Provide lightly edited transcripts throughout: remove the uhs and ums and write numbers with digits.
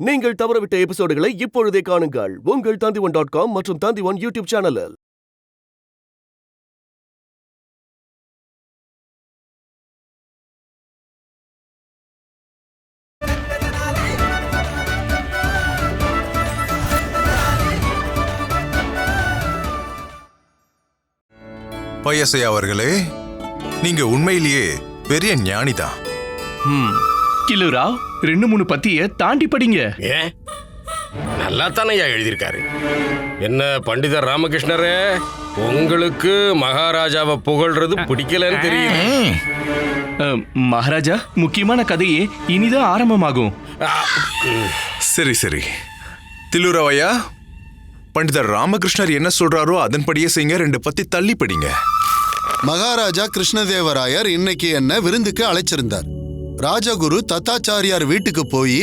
நீங்கள் தவறவிட்ட எபிசோடுகளை இப்பொழுதே காணுங்கள் உங்கள் Tandivan.com மற்றும் Tandivan யூடியூப் சேனலில். பையசையா அவர்களே, நீங்க உண்மையிலேயே பெரிய ஞானிதான். கிலுராவ், 2-3 பத்திய தாண்டி படிங்க. நல்லா தானையா எழுதியிருக்காரு. என்ன பண்டிதர் ராமகிருஷ்ணரே, உங்களுக்கு மகாராஜாவை புகழ்றது பிடிக்கலன்னு தெரியுது. மகாராஜா, முக்கியமான கதையே இனிதான் ஆரம்பமாகும். சரி சரி தில்லுராவையா, பண்டிதர் ராமகிருஷ்ணர் என்ன சொல்றாரோ அதன்படியே செய்யுங்க. 2 பத்தி தள்ளி படிங்க. மகாராஜா கிருஷ்ணதேவராயர் இன்னைக்கு என்ன விருந்துக்கு அழைச்சிருந்தார். ராஜகுரு தத்தாச்சாரியார் வீட்டுக்கு போய்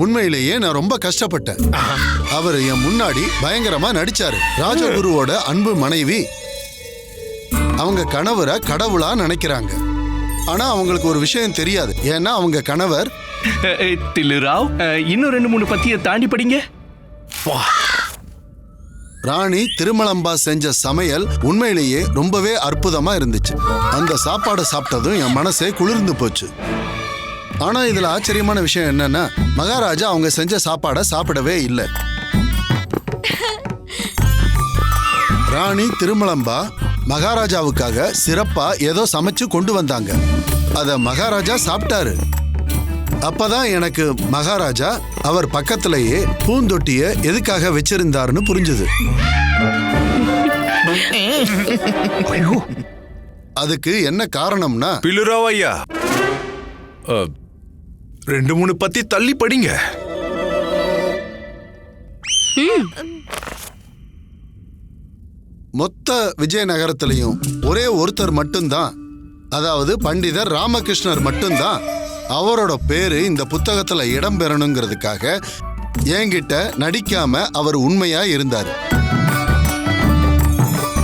உண்மையிலேயே நான் ரொம்ப கஷ்டப்பட்டேன். அவர் என் முன்னாடி பயங்கரமா நடிச்சாரு. ராஜகுருவோட அன்பு மனைவி அவங்க கணவரை கடவுளா நினைக்கிறாங்க. ஆனா அவங்களுக்கு ஒரு விஷயம் தெரியாது. ஏன்னா அவங்க கணவர் தில்லுராவ், இன்னும் 2-3 பத்திய தாண்டி படிங்க. ராணி திருமலம்பா செஞ்ச சமையல் உண்மையிலேயே ரொம்பவே அற்புதமா இருந்துச்சு. அந்த சாப்பாடை சாப்பிட்டதும் என் மனசே குளிர்ந்து போச்சு. ஆனா இதுல ஆச்சரியமான விஷயம் என்னன்னா, மகாராஜா அவங்க செஞ்ச சாப்பாடை சாப்பிடவே இல்லை. ராணி திருமலம்பா மகாராஜாவுக்காக சிறப்பா ஏதோ சமைச்சு கொண்டு வந்தாங்க. அத மகாராஜா சாப்பிட்டாரு. அப்பதான் எனக்கு மகாராஜா அவர் பக்கத்திலேயே பூந்தொட்டிய எதுக்காக வச்சிருந்தாருன்னு புரிஞ்சுது. அதுக்கு என்ன காரணம்னா, பிலுராவையா, 2-3 பத்தி தள்ளி படிங்க. மொத்த விஜயநகரத்திலையும் ஒரே ஒருத்தர் மட்டும்தான், அதாவது பண்டிதர் ராமகிருஷ்ணர் மட்டும்தான் அவரோட பேரு இந்த புத்தகத்துல இடம் பெறணுங்கிறதுக்காக என்கிட்ட நடிக்காம அவர் உண்மையா இருந்தாரு.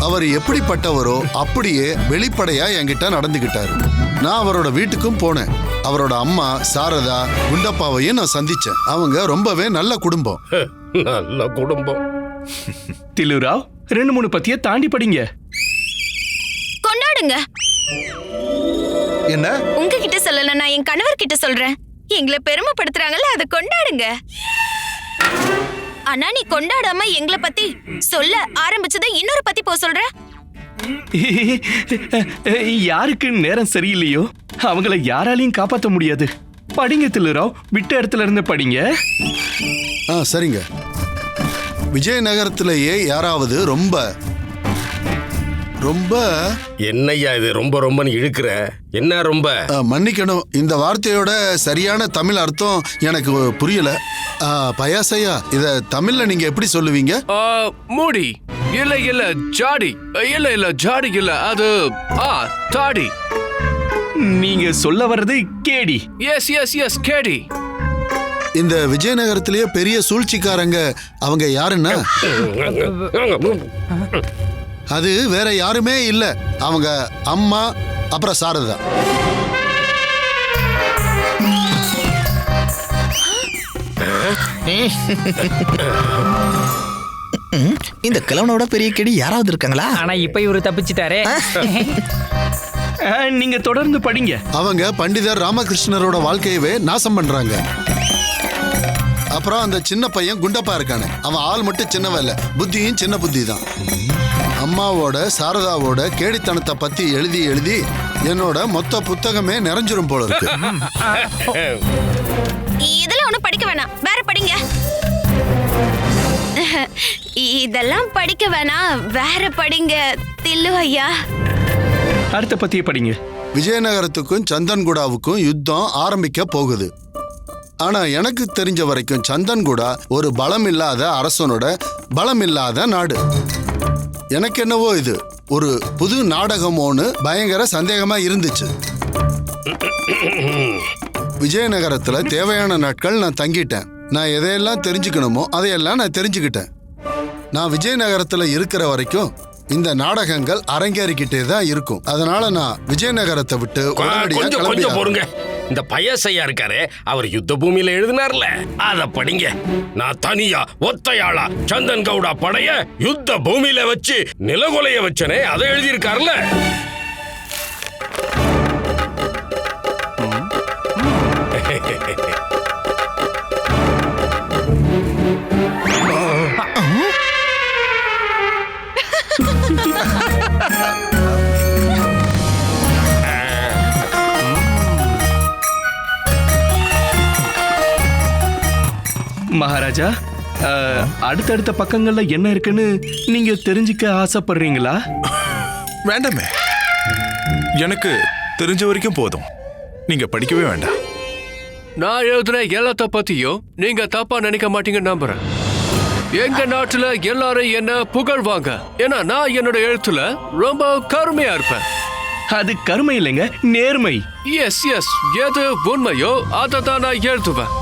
அவர் எப்படிப்பட்டவரோ அப்படியே வெளிப்படையா என்கிட்ட நடந்துகிட்டாரு. நான் அவரோட வீட்டுக்கும் போனேன். அவரோட அம்மா சாரதா, குண்டப்பாவையும் நான் சந்திச்சேன். அவங்க ரொம்பவே நல்ல குடும்பம். நல்ல குடும்பம். தில்லுராவ், 2-3 பத்திய தாண்டி படிங்க. கொண்டாடுங்க. என்ன? உங்ககிட்ட சொல்லல, நான் என் கணவர் கிட்ட சொல்றேன். எங்களை பெருமைப்படுத்துறாங்கல்ல, அதை கொண்டாடுங்க. ஆனா நீ கொண்டாடாம எங்களை பத்தி சொல்ல ஆரம்பிச்சத இன்னொரு பத்தி போ சொல்ற. யாருக்கு நேரம் சரியில்லையோ அவங்கள யாராலையும் காப்பாற்ற முடியாது. படிங்க தில்லுராவ், விட்ட இடத்துல இருந்து படிங்க. சரிங்க. விஜயநகரத்திலேயே யாராவது ரொம்ப ரொம்ப என்னையா இது ரொம்ப ரொம்பன்னு இழுக்கிற? என்ன ரொம்ப? மன்னிக்கணும், இந்த வார்த்தையோட சரியான தமிழ் அர்த்தம் எனக்கு புரியல. பயாசையா, இத தமிழ்ல நீங்க எப்படி சொல்லுவீங்க? மூடி இல்ல இல்ல ஜாடி இல்ல ஜாடி இல்ல, அது தாடி. நீங்க சொல்ல வர்றது கேடி. எஸ் எஸ் எஸ் கேடி. இந்த விஜயநகரத்திலேயே பெரிய சூழ்ச்சிக்காரங்க அவங்க யாருன்னா, அது வேற யாருமே இல்ல, அவங்க அம்மா அப்புறம் சாரதா. இந்த கிழவனோட பெரிய கேடி யாராவது இருக்காங்களா? ஆனா இப்ப இவரு தப்பிச்சிட்டாரே. நீங்க தொடர்ந்து படிங்க. அவங்க பண்டிதர் ராமகிருஷ்ணரோட வாழ்க்கையவே நாசம் பண்றாங்க. அப்புறம் அந்த சின்ன பையன் குண்டப்பா இருக்கானே, அவன் ஆள் மட்டும் சின்னவ இல்ல, புத்தியும் சின்ன புத்தி தான். அம்மாவோட சாரதாவோட கேடித்தனத்தை பத்தி எழுதி எழுதி என்னோட மொத்த புத்தகமே நிறைஞ்சிரும் போல இருக்கு. இதெல்லாம் ஒண்ணும் படிக்க வேணாம், வேற படிங்க. இதெல்லாம் படிக்க வேணாம், வேற படிங்க தில்லு ஐயா. அடுத்த பத்திய படிங்க. விஜயநகரத்துக்கும் சந்தன்குடாவுக்கும் யுத்தம் ஆரம்பிக்க போகுது. ஆனா எனக்கு தெரிஞ்ச வரைக்கும் சந்தன்குடா ஒரு பலம் இல்லாத அரசனோட பலம் இல்லாத நாடு. எனக்கு என்னவோ இது ஒரு புது நாடகமோன்னு பயங்கர சந்தேகமா இருந்துச்சு. விஜயநகரத்துல தேவையான நாட்கள் நான் தங்கிட்டேன். நான் எதையெல்லாம் தெரிஞ்சுக்கணுமோ அதையெல்லாம் நான் தெரிஞ்சுக்கிட்டேன். நான் விஜயநகரத்துல இருக்கிற வரைக்கும் இந்த நாடகங்கள் அரங்கேறிக்கிட்டே தான் இருக்கும். அதனால நான் விஜயநகரத்தை விட்டு கொஞ்சம் பொறுங்க. இந்த பையசையா இருக்காரு, அவர் யுத்த பூமியில எழுதினார்ல, அத படிங்க. நான் தனியா ஒத்தையாளா சந்தன் கவுடா படைய யுத்த பூமியில வச்சு நிலகொலைய வச்சனே, அதை எழுதியிருக்காருல. மகாராஜா, அடுத்தடுத்த பக்கங்கள்ல என்ன இருக்குன்னு நீங்க தெரிஞ்சுக்க ஆசைப்படுறீங்களா? வேண்டாமே, எனக்கு தெரிஞ்ச வரைக்கும் போதும். நீங்க படிக்கவே வேண்டாம். நான் எழுதுன எல்லாத்த பத்தியும் நீங்க தப்பா நினைக்க மாட்டீங்கன்னு நம்புறேன். எங்க நாட்டுல எல்லாரும் என்ன புகழ்வாங்க, ஏன்னா நான் என்னோட எழுத்துல ரொம்ப கருமையா இருப்பேன். அது கருமை இல்லைங்க, நேர்மை. எஸ் எஸ், எது உண்மையோ அதை தான் நான் எழுதுவேன்.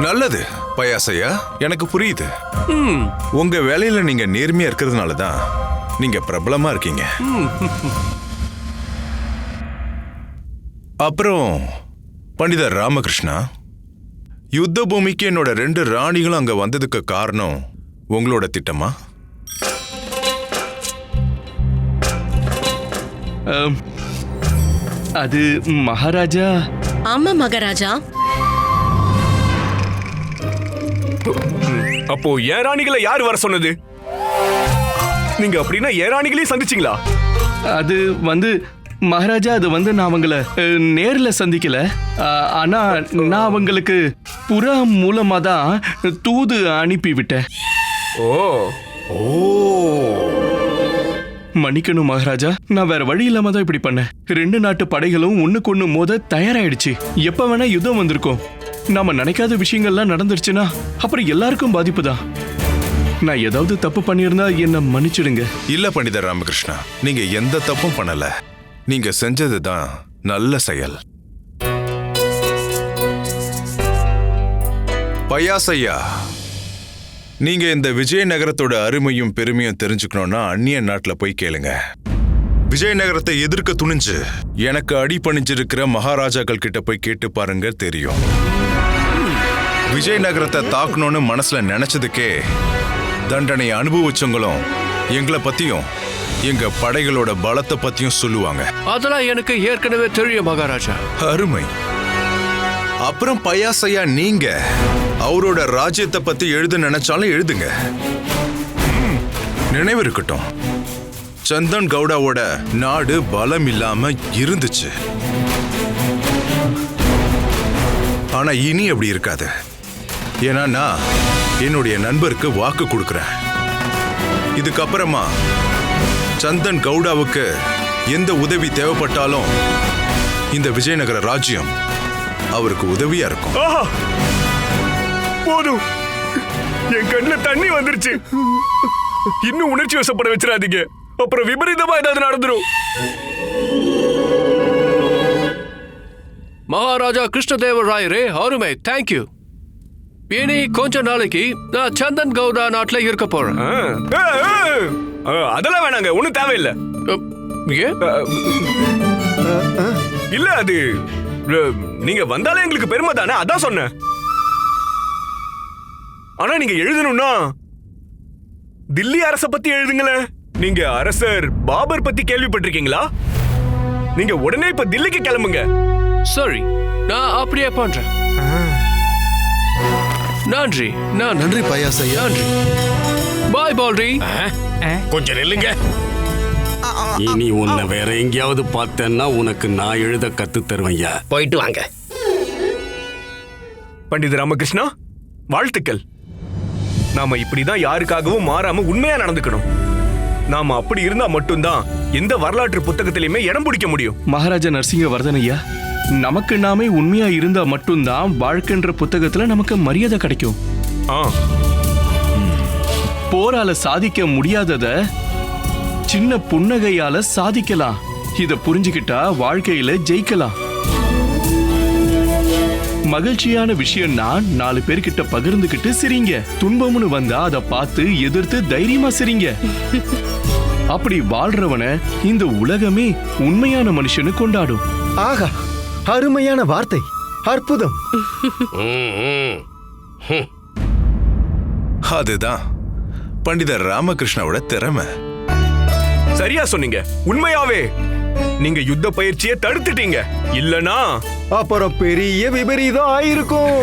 நல்லது பயாசையா, எனக்கு புரியுது. உங்க வேலையில நீங்க நேர்மையா இருக்கிறதுனால தான் நீங்க பிரபலமா இருக்கீங்க. அப்புறம் பண்டிதர் ராமகிருஷ்ணா, யுத்த பூமிக்கு என்னோட 2 ராணிகளும் அங்க வந்ததுக்கு காரணம் உங்களோட திட்டமா? அது மகாராஜா. ஆமா மகாராஜா. அப்போ ஏன் ராணிகளை யார் வர சொன்னது? நீங்க அப்படின்னா ஏன் ராணிகளையும் சந்திச்சீங்களா? அது மகாராஜா, அது நான் அவங்கள நேர்ல சந்திக்கல. ஆனா நான் அவங்களுக்கு புறா மூலமா தான் தூது அனுப்பி விட்டேன். ஓ ஓ, மன்னிக்கணும் மகாராஜா, நான் வேற வழி இல்லாம தான் இப்படி பண்ணேன். 2 நாட்டு படைகளும் ஒண்ணுக்கு ஒண்ணு மோத தயாராயிடுச்சு. எப்ப வேணா யுத்தம் வந்திருக்கும். நாம நினைக்காத விஷயங்கள்லாம் நடந்துருச்சுன்னா அப்புறம் எல்லாருக்கும் பாதிப்பு தான். நான் ஏதாவது தப்பு பண்ணியிருந்தா என்ன மன்னிச்சிடுங்க. இல்ல பண்டிதர் ராமகிருஷ்ணா, நீங்க எந்த தப்பும் பண்ணல. நீங்க செஞ்சதுதான் நல்ல செயல். பயாசையா, நீங்க இந்த விஜயநகரத்தோட அருமையும் பெருமையும் தெரிஞ்சுக்கணும்னா அந்நிய நாட்டுல போய் கேளுங்க. விஜயநகரத்தை எதிர்க்க துணிஞ்சு எனக்கு அடி பணிஞ்சிருக்கிற மகாராஜாக்கள் கிட்ட போய் கேட்டு பாருங்க, தெரியும். விஜயநகரத்தை தாக்கணும்னு மனசுல நினைச்சதுக்கே தண்டனை அனுபவிச்சவங்களும் எங்களை பத்தியும் எங்க படைகளோட பலத்தை பத்தியும் சொல்லுவாங்க. அதெல்லாம் எனக்கு ஏற்கனவே தெரியும் மகாராஜா. அருமை. அப்புறம் பயாசையா, நீங்க அவரோட ராஜ்யத்தை பத்தி எழுத நினைச்சாலும் எழுதுங்க. நினைவு இருக்கட்டும், சந்தன் கவுடாவோட நாடு பலம் இல்லாம இருந்துச்சு. ஆனா இனி அப்படி இருக்காது. ஏன்னா நான் என்னுடைய நண்பருக்கு வாக்கு கொடுக்கிறேன். இதுக்கப்புறமா சந்தன் கவுடாவுக்கு எந்த உதவி தேவைப்பட்டாலும் இந்த விஜயநகர ராஜ்யம் அவருக்கு உதவியா இருக்கும். போதும், என் கண்ணுல தண்ணி வந்துருச்சு. இன்னும் உணர்ச்சி வசப்பட வச்சிடாதீங்க, அப்புறம் விபரீதமா ஏதாவது நடந்துரும். மகாராஜா கிருஷ்ணதேவராயரே, அருமை, தேங்க்யூ. இனி கொஞ்ச நாளைக்கு நான் சந்தன் கவுடா நாட்டுல இருக்க போறேன். அதெல்லாம் வேணாங்க, ஒண்ணும் தேவையில்லை. இல்ல, அது நீங்க வந்தாலே எங்களுக்கு பெருமை தானே, அதான் சொன்னேன். ஆனா நீங்க எழுதணும்னா தில்லி அரச பத்தி எழுதுங்களேன். நீங்க அரசர் பாபர் பத்தி கேள்விப்பட்டிருக்கீங்களா? நீங்க உடனே இப்ப தில்லிக்கு கிளம்புங்க. சரி, நான் அப்படியே பண்றேன். நன்றி. நன்றி பயாசையா. நன்றி. பாய் பால்ரி. கொஞ்சம் நில்லுங்க. இனி உன்னை வேற எங்கேயாவது பார்த்தேன்னா உனக்கு நான் எழுத கத்து தருவையா. போயிட்டு வாங்க. பண்டித ராமகிருஷ்ணா, வாழ்த்துக்கள். நாம இப்படிதான் யாருக்காகவும் மாறாம உண்மையா நடந்துக்கணும். நாம அப்படி இருந்தா மட்டும்தான் எந்த வரலாற்று புத்தகத்திலையுமே இடம் பிடிக்க முடியும். மகாராஜா நரசிங்க வர்தனையா, நமக்கு நாமே உண்மையா இருந்தா மட்டும்தான் வாழ்க்கைன்ற புத்தகத்துல நமக்கு மரியாதை கிடைக்கும். போரால சாதிக்க முடியாதத சின்ன புன்னகையால சாதிக்கலாம். இத புரிஞ்சுக்கிட்டா வாழ்க்கையில ஜெயிக்கலாம். மகிழ்ச்சியான விஷயம்னா 4 பேர்கிட்ட பகிர்ந்துகிட்டு சிரிங்க. துன்பம்னு வந்தா அதை பார்த்து எதிர்த்து தைரியமா சிரிங்க. அப்படி வாழ்றவன இந்த உலகமே உண்மையான மனுஷனு கொண்டாடும். ஆகா, அருமையான வார்த்தை, அற்புதம். அதுதான் பண்டிதர் ராமகிருஷ்ணாவோட திறமை. சரியா சொன்னீங்க. உண்மையாவே நீங்க யுத்த பயிற்சியை தடுத்துட்டீங்க. இல்லனா அப்புறம் பெரிய விபரீதம் ஆயிருக்கும்.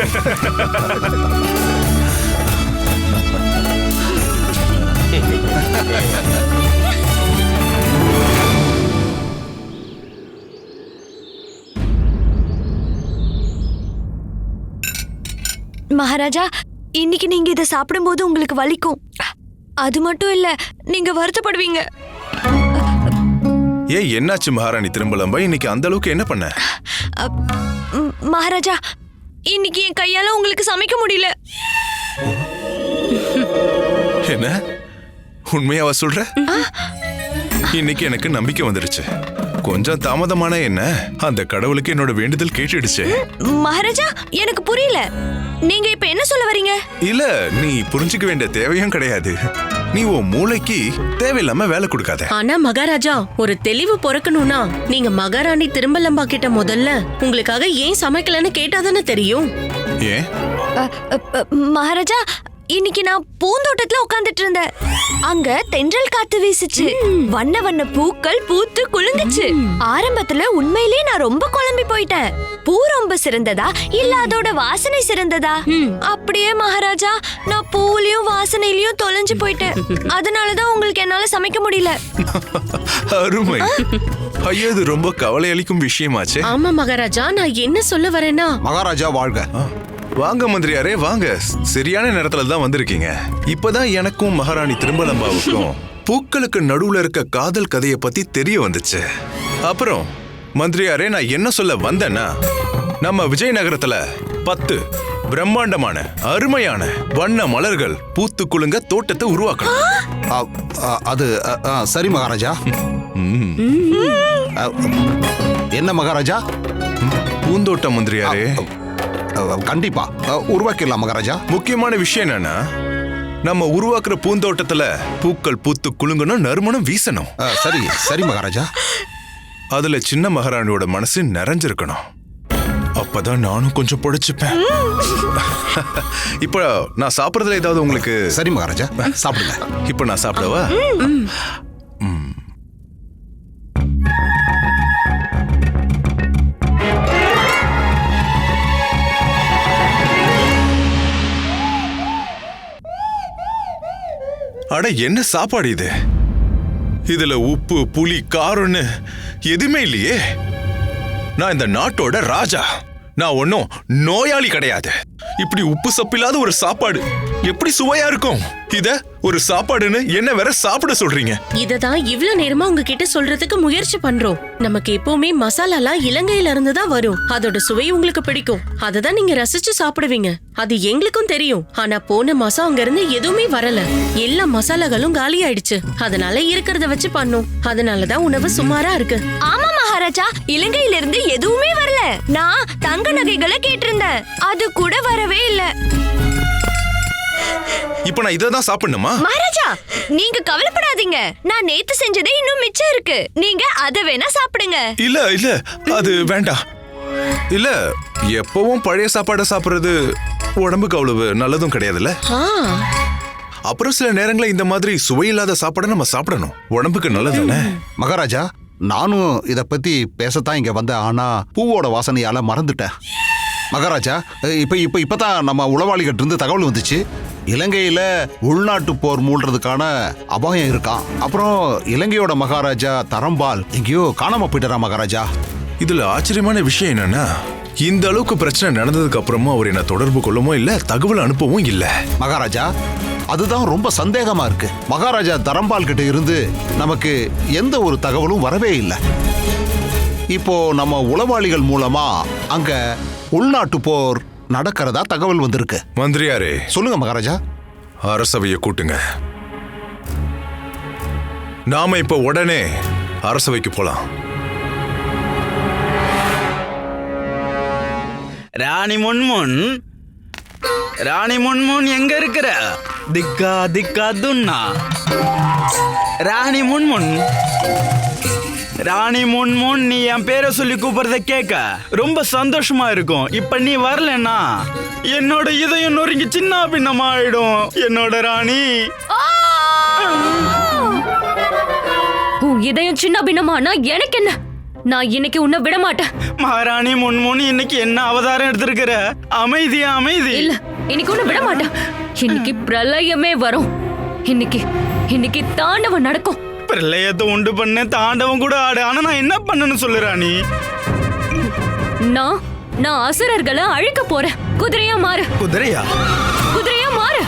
மகாராஜா, இன்னைக்கு நீங்க இதை சாப்பிடும்போது உங்களுக்கு வலிக்கும். அது மட்டும் இல்ல, நீங்க வருத்தப்படுவீங்க. ஏன் என்னாச்சு மகாராணி திரும்பலம்பா? இன்னைக்கு அந்த அளவுக்கு என்ன பண்ண? மகாராஜா, இன்னைக்கு என் கையால உங்களுக்கு சமைக்க முடியல. என்ன உண்மையாவா சொல்ற? இன்னைக்கு எனக்கு நம்பிக்கை வந்துருச்சு. கொஞ்சம் தாமதமான என்ன, அந்த கடவுளுக்கு என்னோட வேண்டுதல் கேட்டுடுச்சு. மகாராஜா, எனக்கு புரியல. நீங்க இப்ப என்ன சொல்ல வரீங்க? இல்ல, நீ புரிஞ்சுக்க வேண்டிய தேவையும் கிடையாது. நீ உன் மூளைக்கு தேவையில்லாம வேலை கொடுக்காத. ஆனா மகாராஜா, ஒரு தெளிவு பொறக்கணும்னா நீங்க மகாராணி திரும்பலம்பா கிட்ட முதல்ல உங்களுக்காக ஏன் சமைக்கலன்னு கேட்டாதானே தெரியும். ஏன்? மகாராஜா, இன்னைக்கு நான் பூந்தோட்டத்துல உட்கார்ந்துட்டு இருந்தேன். அங்க தென்றல் காத்து வீசுச்சு. வண்ண வண்ண பூக்கள் பூத்து குலுங்குச்சு. ஆரம்பத்துல உண்மையிலேயே நான் ரொம்ப குழம்பி போயிட்டேன். பூ ரொம்ப சிறந்ததா இல்ல அதோட வாசனை சிறந்ததா? அப்படியே மகாராஜா, நான் பூவுலயும் வாசனையிலயும் தொலைஞ்சு போயிட்டேன். அதனாலதான் உங்களுக்கு என்னால சமைக்க முடியல. அருமை. ஐயோ, இது ரொம்ப கவலை அளிக்கும் விஷயமாச்சே. ஆமா மகாராஜா, நான் என்ன சொல்ல வரேன்னா, மகாராஜா வாழ்க. வாங்க மந்திரியாரே, வாங்க. சரியான நேரத்துல தான் வந்திருக்கீங்க. இப்பதான் எனக்கும் மகாராணி திரும்பலம்பாவுக்கும் பூக்களுக்கு நடுவுல இருக்க காதல் கதையை பத்தி தெரிய வந்துச்சு. அப்புறம் மந்திரியாரே, நான் என்ன சொல்ல வந்தேன்னா, நம்ம விஜயநகரத்துல 10 பிரம்மாண்டமான அருமையான வண்ண மலர்கள் பூத்து குலுங்க தோட்டத்தை உருவாக்கணும். அது சரி மகாராஜா. என்ன மகாராஜா? பூந்தோட்டம் மந்திரியாரே. கண்டிப்பா உருவாக்கிடலாம் மகாராஜா. முக்கியமான விஷயம் என்னன்னா, நம்ம உருவாக்குற பூந்தோட்டத்துல பூக்கள் பூத்து குலுங்கணும், நறுமணம் வீசணும். சரி சரி மகாராஜா. அதுல சின்ன மகாராணியோட மனசு நிறைஞ்சிருக்கணும். அப்பதான் நானும் கொஞ்சம் பொழைச்சுப்பேன். இப்ப நான் சாப்பிடுறதுல ஏதாவது உங்களுக்கு? சரி மகாராஜா, சாப்பிடுங்க. இப்ப நான் சாப்பிடவா? அட, என்ன சாப்பாடு இது? இதுல உப்பு புளி காரம்னு எதுவுமே இல்லையே. நான் இந்த நாட்டோட ராஜா. நான் ஒன்னும் நோயாளி கிடையாது. இப்படி உப்பு சப்பில்லாத ஒரு சாப்பாடு எப்படி சுவையா இருக்கும்? இத ஒரு சாப்பாடுன்னு என்ன வேற சாப்பிட சொல்றீங்க? இததான் இவ்ளோ நேரமா உங்ககிட்ட சொல்றதுக்கு முயற்சி பண்றோம். நமக்கு எப்பவுமே மசாலாலாம் இலங்கையில இருந்து தான் வரும். அதோட சுவை உங்களுக்கு பிடிக்கும். அததான் நீங்க ரசிச்சு சாப்பிடுவீங்க. அது எங்களுக்கும் தெரியும். ஆனா போன மாசம் அங்க இருந்து எதுவுமே வரல. எல்லா மசாலாகளும் காலி ஆயிடுச்சு. அதனால இருக்கிறத வச்சு பண்ணோம். அதனாலதான் உணவு சுமாரா இருக்கு. ஆமா மகாராஜா, இலங்கையில இருந்து எதுவுமே வரல. நான் தங்க நகைகளை கேட்டிருந்தேன், அது கூட வரவே இல்ல. இப்ப நான் இததான் சாப்பிடணுமா? மகாராஜா, நீங்க கவலைப்படாதீங்க. நான் நேத்து செஞ்சதே இன்னும் மிச்சம் இருக்கு. நீங்க அத வேணா சாப்பிடுங்க. இல்ல இல்ல, அது வேண்டாம். இல்ல, எப்பவும் பழைய சாப்பாடை சாப்பிடுறது உடம்புக்கு அவ்வளவு நல்லதும் கிடையாதுல்ல. அப்புறம் சில நேரங்களில் இந்த மாதிரி சுவையில்லாத சாப்பாடை நம்ம சாப்பிடணும். உடம்புக்கு நல்லதுதானே. மகாராஜா, நானும் இத பத்தி பேசத்தான் இங்க வந்தேன். ஆனா பூவோட வாசனையால மறந்துட்டேன். மகாராஜா, இப்பதான் நம்ம உளவாளிகிட்ட இருந்து தகவல் வந்துச்சு. இலங்கையில உள்நாட்டு போர் மூழ்றதுக்கான அபாயம் இருக்கான். அப்புறம் இலங்கையோட மகாராஜா தரம்பால் எங்கேயோ காணாம போயிட்டாரா மகாராஜா. இதுல ஆச்சரியமான விஷயம் என்னன்னா, இந்த அளவுக்கு பிரச்சனை நடந்ததுக்கு அப்புறமும் அவர் என்ன தொடர்பு கொள்ளவும் இல்ல, தகவல் அனுப்பவும் இல்ல. மகாராஜா, அதுதான் ரொம்ப சந்தேகமா இருக்கு. மகாராஜா தரம்பால் கிட்ட இருந்து நமக்கு எந்த ஒரு தகவலும் வரவே இல்லை. இப்போ நம்ம உளவாளிகள் மூலமா அங்க உள்நாட்டு போர் நடக்கிறதா தகவல் வந்திருக்கு. மந்திரியாரே, சொல்லுங்க மகாராஜா. அரசவையை கூட்டுங்க. நாம இப்ப உடனே அரசவைக்கு போலாம். ராணி முன்முன், ராணி முன்முன் எங்க இருக்கிற? திக்கா திக்கா துன்னா. ராணி முன்முன், ராணி முன்முன் நீ என் பேரை சொல்லி கூப்பிடுறத கேட்க ரொம்ப சந்தோஷமா இருக்கும். இப்ப நீ வரலன்னா என்னோட இதயம் நொறுங்கி சின்ன பின்னமா ஆயிடும். என்னோட ராணி, உன் இதயம் சின்ன பின்னமானா எனக்கு என்ன? நான் இன்னைக்கு உன்னை விட மாட்டேன். மகாராணி முன்முன் இன்னைக்கு என்ன அவதாரம் எடுத்திருக்கிற? அமைதி அமைதி. இல்ல, இன்னைக்கு உன்னை விட மாட்டேன். இன்னைக்கு பிரளயமே வரும். இன்னைக்கு தாண்டவம் நடக்கும். பிரளயத்தை உண்டு பண்ண தாண்டவம் கூட ஆடு. ஆனா நான் என்ன பண்ணணும்னு சொல்லு ராணி. நான் அசுரர்களை அழிக்க போறேன். குதிரையா மாறு. குதிரையா? குதிரையா மாறு.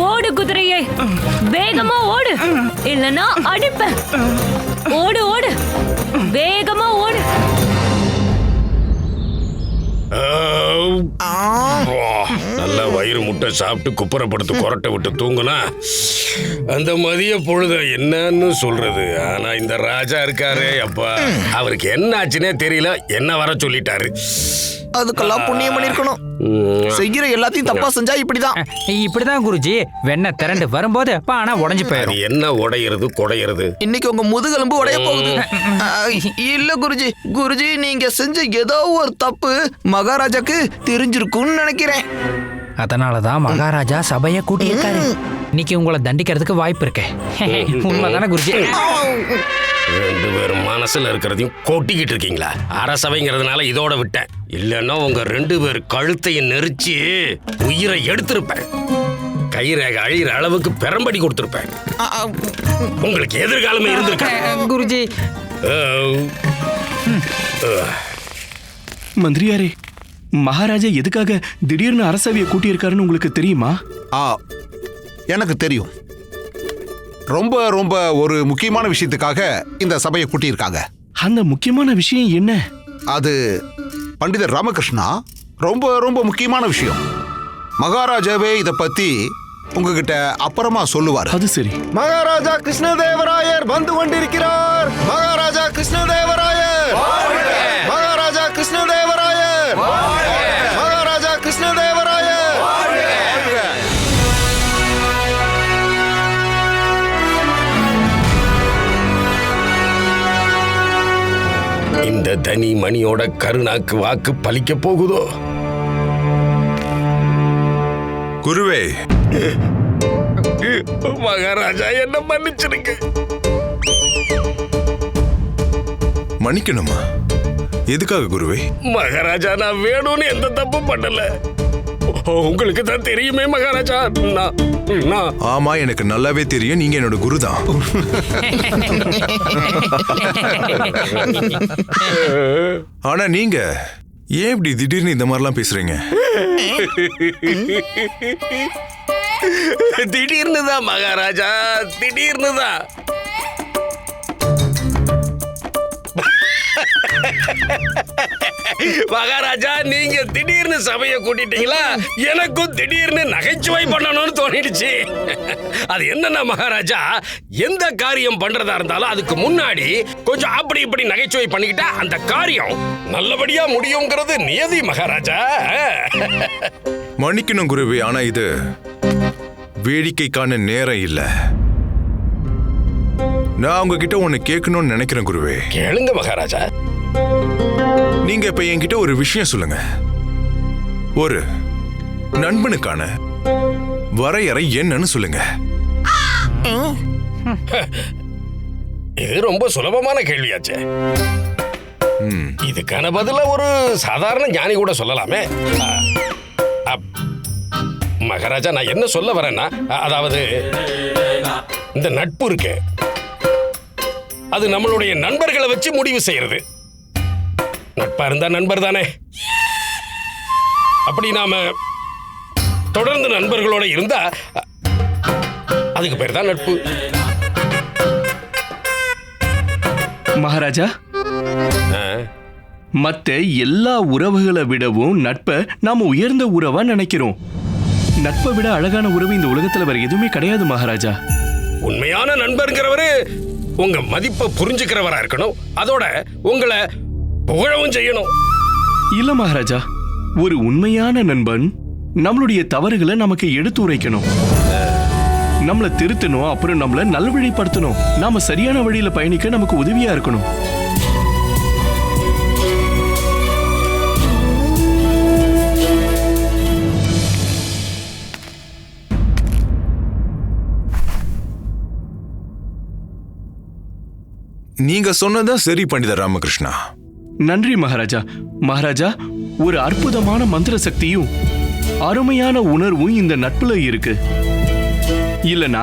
ஓடு குதிரையே, வேகமா ஓடு, இல்லனா அடிப்பேன். ஓடு ஓடு, வேகமா ஓடு. நல்ல வயிறு முட்டை சாப்பிட்டு குப்புறப்படுத்து கொரட்டை விட்டு தூங்குனா அந்த மதிய பொழுது என்னன்னு சொல்றது. ஆனா இந்த ராஜா இருக்காரு, அப்பா அவருக்கு என்ன ஆச்சுன்னே தெரியல. என்ன வர சொல்லிட்டாரு. அதுக்கெல்லாம் புண்ணியம் பண்ணிருக்கணும். செய்கிற எல்லாத்தையும் தப்பா செஞ்சா இப்படிதான் குருஜி. வெண்ணெய் திரண்டு வரும்போது பானை உடைஞ்சு போயிடும். என்ன உடையிறது குடையிறது? இன்னைக்கு உங்க முதுகெலும்பு உடைய போகுது. இல்ல குருஜி, நீங்க செஞ்ச ஏதோ ஒரு தப்பு மகாராஜாக்கு தெரிஞ்சிருக்கும்னு நினைக்கிறேன். அதனாலதான் மகாராஜா சபையை கூட்டியிருக்காரு. இன்னைக்கு உங்களை தண்டிக்கிறதுக்கு வாய்ப்பு இருக்கு. உண்மைதானே குருஜி? ரெண்டு பேரும் மனசுல இருக்கிறதையும் கொட்டிக்கிட்டு இருக்கீங்களா? அரசவைங்கிறதுனால இதோட விட்டேன். இல்லன்னா உங்க ரெண்டு பேர் கழுத்தையும் நெரிச்சு உயிரை எடுத்திருப்பேன். கைரேகை அழிகிற அளவுக்கு பெரம்படி கொடுத்திருப்பேன். உங்களுக்கு எதிர்காலமே இருந்திருக்கேன் குருஜி. மந்திரியாரே, மகாராஜா எதுக்காக திடீர்னு அரசவையை கூட்டியிருக்காருன்னு உங்களுக்கு தெரியுமா? எனக்கு தெரியும். ரொம்ப ரொம்ப ஒரு முக்கியமான விஷயத்துக்காக இந்த சபையை கூட்டியிருக்காங்க. அந்த முக்கியமான விஷயம் என்ன? அது பண்டிதர் ராமகிருஷ்ணா, ரொம்ப ரொம்ப முக்கியமான விஷயம். மகாராஜாவே இத பத்தி உங்ககிட்ட அப்புறமா சொல்லுவார். அது சரி. மகாராஜா கிருஷ்ணதேவராயர் வந்து கொண்டிருக்கிறார். மகாராஜா கிருஷ்ணதேவராயர், மகாராஜா கிருஷ்ணதேவராயர், மகாராஜா கிருஷ்ணதேவராயர். இந்த தனி மணியோட கருணாக்கு வாக்கு பலிக்க போகுதோ? குருவே, மகாராஜா என்ன மன்னிச்சிருங்க. மன்னிக்கணுமா? எதுக்காக குருவே? மகாராஜா, நான் வேணும்னு எந்த தப்பும் பண்ணல. உங்களுக்கு தான் தெரியுமே மகாராஜா. ஆமா, எனக்கு நல்லாவே தெரியும். நீங்க என்னோட குரு தான். ஆனா நீங்க ஏன் இப்படி திடீர்னு இந்த மாதிரிலாம் பேசுறீங்க? திடீர்னு தான் மகாராஜா, திடீர்னு தான். மகாராஜா, நீங்க திடீர்னு சபையை கூட்டிட்டீங்களா? எனக்கும் திடீர்னு நகைச்சுவை பண்ணணும்னு தோணிடுச்சு. அது என்னன்னா மகாராஜா, எந்த காரியம் பண்றதா இருந்தாலும் அதுக்கு முன்னாடி கொஞ்சம் அப்படி இப்படி நகைச்சுவை பண்ணிக்கிட்டா அந்த காரியம் நல்லபடியா முடியுங்கிறது நியதி மகாராஜா. மன்னிக்கணும் குருவே, ஆனா இது வேடிக்கைக்கான நேரம் இல்ல. நான் உங்ககிட்ட ஒன்னு கேட்கணும்னு நினைக்கிறேன் குருவே. கேளுங்க மகாராஜா. நீங்க இப்ப என்கிட்ட ஒரு விஷயம் சொல்லுங்க. ஒரு நண்பனுக்கான வரையறை என்னன்னு சொல்லுங்க. இது ரொம்ப சுலபமான கேள்வியாச்சே. இதுக்கான பதில ஒரு சாதாரண ஞானி கூட சொல்லலாமே. மகாராஜா, நான் என்ன சொல்ல வரேன்னா, அதாவது இந்த நட்பு இருக்கு, அது நம்மளுடைய நண்பர்களை வச்சு முடிவு செய்யறது. நட்பா இருந்தா நண்பர் தானே. அப்படி நாம தொடர்ந்து நண்பர்களோட இருந்தா அதுக்கு பேர் தான் நட்பு. மகாராஜா, மத்த எல்லா உறவுகளை விடவும் நட்பை நாம உயர்ந்த உறவா நினைக்கிறோம். நட்பை விட அழகான உறவு இந்த உலகத்துல வேற எதுவுமே கிடையாது மகாராஜா. உண்மையான நண்பர்ங்கிறவரு உங்க மதிப்பை புரிஞ்சுக்கிறவரா இருக்கணும். அதோட உங்களை புகழவும் செய்யணும். இல்ல மகாராஜா, ஒரு உண்மையான நண்பன் நம்மளுடைய தவறுகளை நமக்கு எடுத்து உரைக்கணும். நம்மள திருத்தணும், அப்புறம் நம்மள நல்வழிப்படுத்தணும். நாம சரியான வழியில பயணிக்க நமக்கு உதவியா இருக்கணும். நீங்க சொன்னதான் சரி பண்டிதர் ராமகிருஷ்ணா. நன்றி மகாராஜா. மகாராஜா, ஒரு அற்புதமான மந்திர சக்தியும் அருமையான உணர்வும் இந்த நட்புல இருக்கு. இல்லனா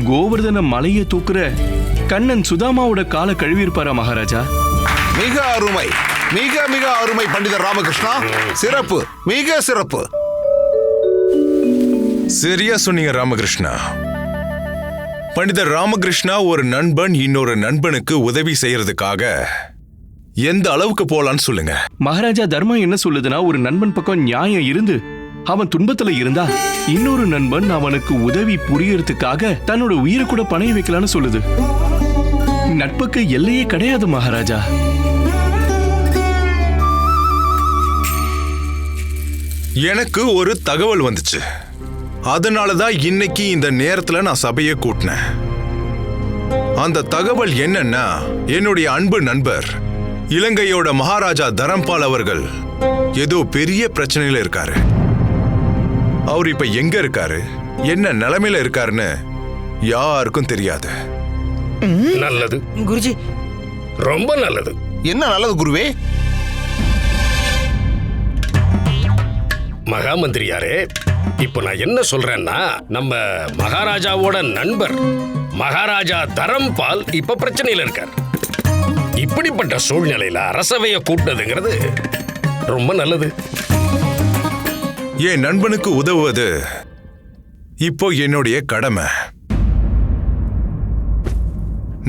கோவர்தன மலையை தூக்குற கண்ணன் சுதாமாவோட கால கழுவிருப்பாரா மகாராஜா? மிக அருமை, மிக மிக அருமை பண்டிதர் ராமகிருஷ்ணா. சிறப்பு, மிக சிறப்பு. சரியா சொன்னீங்க ராமகிருஷ்ணா. பண்டிதர் ராமகிருஷ்ணா, ஒரு நண்பன் இன்னொரு நண்பனுக்கு உதவி செய்யறதுக்காக எந்த அளவுக்கு போலான்னு சொல்லுங்க. மகாராஜா, தர்மம் என்ன சொல்லுதுன்னா, ஒரு நண்பன் பக்கம் நியாயம் இருந்து அவன் துன்பத்துல இருந்தா இன்னொரு நண்பன் அவனுக்கு உதவி புரியறதுக்காக தன்னோட உயிரை கூட பணைய வைக்கலான்னு சொல்லுது. நட்புக்கு எல்லையே கிடையாது மகாராஜா. எனக்கு ஒரு தகவல் வந்துச்சு. அதனாலதான் இன்னைக்கு இந்த நேரத்துல நான் சபையை கூட்டினேன். அந்த தகவல் என்னன்னா, என்னுடைய அன்பு நண்பர் இலங்கையோட மகாராஜா தரம்பால் அவர்கள் ஏதோ பெரிய பிரச்சனையில இருக்காரு. அவர் இப்ப எங்க இருக்காரு, என்ன நிலைமையில இருக்காருன்னு யாருக்கும் தெரியாது. நல்லது குருஜி, ரொம்ப நல்லது. என்ன நல்லது குருவே? மகா மந்திரியாரே, இப்ப நான் என்ன சொல்றேன்னா, நம்ம மகாராஜாவோட நண்பர் மகாராஜா தரம்பால் இப்ப பிரச்சனையில இருக்கார். இப்படிப்பட்ட சூழ்நிலையில அரசவையை கூட்டினதுங்கிறது ரொம்ப நல்லது. என் நண்பனுக்கு உதவுவது இப்போ என்னுடைய கடமை.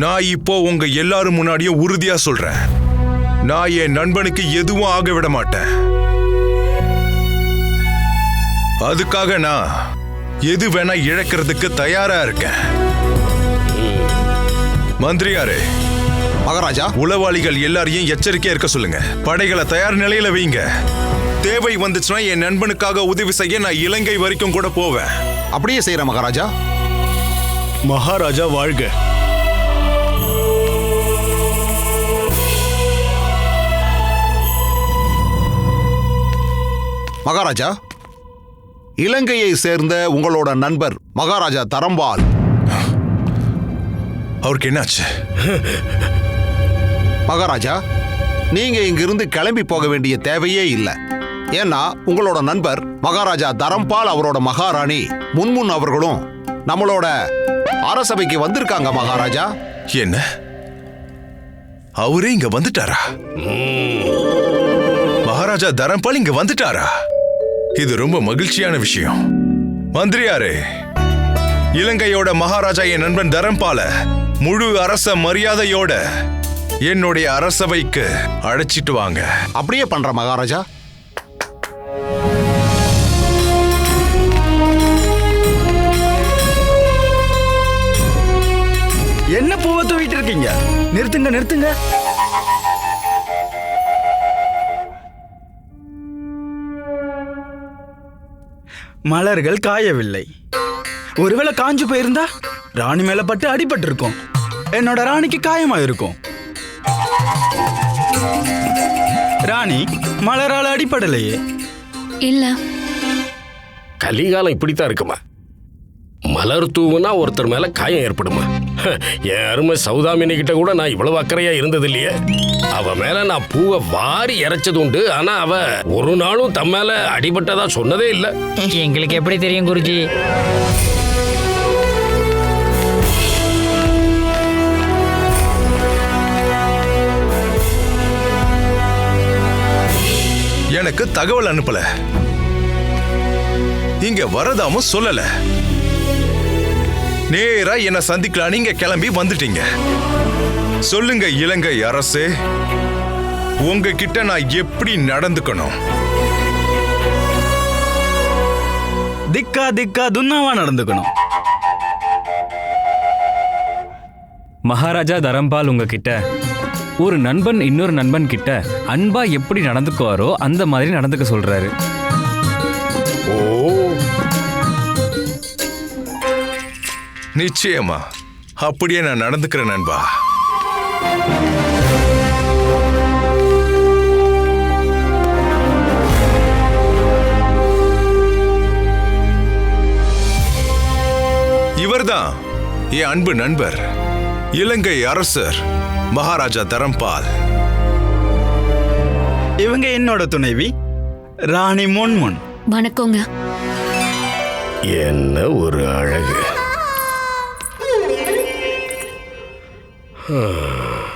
நான் இப்போ உங்க எல்லாரும் முன்னாடியும் உறுதியா சொல்றேன், நான் என் நண்பனுக்கு எதுவும் ஆக விட மாட்டேன். அதுக்காக நான் எது வேணா இழக்கிறதுக்கு தயாரா இருக்கேன். மந்திரியாரே, மகாராஜா, உளவாளிகள் எல்லாரையும் எச்சரிக்கையா இருக்க சொல்லுங்க. படைகளை தயார் நிலையில வைங்க. தேவை வந்துச்சுன்னா என் நண்பனுக்காக உதவி செய்ய நான் இலங்கை வரைக்கும் கூட போவேன். அப்படியே செய்யறேன் மகாராஜா. மகாராஜா வாழ்க. மகாராஜா, இலங்கையை சேர்ந்த உங்களோட நண்பர் மகாராஜா தரம்பால். அவருக்கு என்னாச்சு? மகாராஜா, நீங்க இங்கிருந்து கிளம்பி போக வேண்டிய தேவையே இல்லை. ஏன்னா உங்களோட நண்பர் மகாராஜா தரம்பால் அவரோட மகாராணி முன்முன் அவர்களும் நம்மளோட அரசபைக்கு வந்திருக்காங்க மகாராஜா. என்ன, அவரே இங்க வந்துட்டாரா? மகாராஜா தரம்பால் இங்க வந்துட்டாரா? இது ரொம்ப மகிழ்ச்சியான விஷயம். மந்திரியாரே, இலங்கையோட மகாராஜா என் நண்பன் தரம்பால முழு அரச மரியாதையோட என்னுடைய அரசவைக்கு அழைச்சிட்டு வாங்க. அப்படியே பண்ற மகாராஜா. என்ன பூவை தூவிட்டு இருக்கீங்க? நிறுத்துங்க, நிறுத்துங்க. மலர்கள் காயவில்லை. ஒருவேளை காஞ்சு போயிருந்தா ராணி மேல பட்டு அடிபட்டு இருக்கும். என்னோட ராணிக்கு காயமா இருக்கும். ராணி மலரால அடிபடலையே. இல்ல, கலிகாலம் இப்படித்தான் இருக்குமா? மலர் தூவுனா ஒருத்தர் மேல காயம் ஏற்படுமா? என் அருமை சௌதாமினி கிட்ட கூட நான் இவ்வளவு அக்கறையா இருந்தது இல்லையே. அவ மேல நான் பூவை வாரி இறைச்சது உண்டு, ஆனா அவ ஒரு நாளும் தம் மேல அடிபட்டதா சொன்னதே இல்லை. எங்களுக்கு எப்படி தெரியும் குருஜி? எனக்கு தகவல் அனுப்பல, இங்க வரதாமும் சொல்லல. நேரா என்ன சந்திக்கலாம் நீங்க கிளம்பி வந்துட்டீங்க. சொல்லுங்க இலங்கை அரசே, உங்ககிட்ட நான் எப்படி நடந்துக்கணும்? திக்கா திக்கா துன்னாவா நடந்துக்கணும். மகாராஜா தரம்பால் உங்ககிட்ட ஒரு நண்பன் இன்னொரு நண்பன் கிட்ட அன்பா எப்படி நடந்துக்குவாரோ அந்த மாதிரி நடந்துக்க சொல்றாரு. ஓ, நிச்சயமா அப்படியே நான் நடந்துக்கிறேன் நண்பா. இவர்தான் என் அன்பு நண்பர், இலங்கை அரசர் மகாராஜா தரம்பால். இவங்க என்னோட துணைவி ராணி முன்முன். வணக்கங்க. என்ன ஒரு அழகு.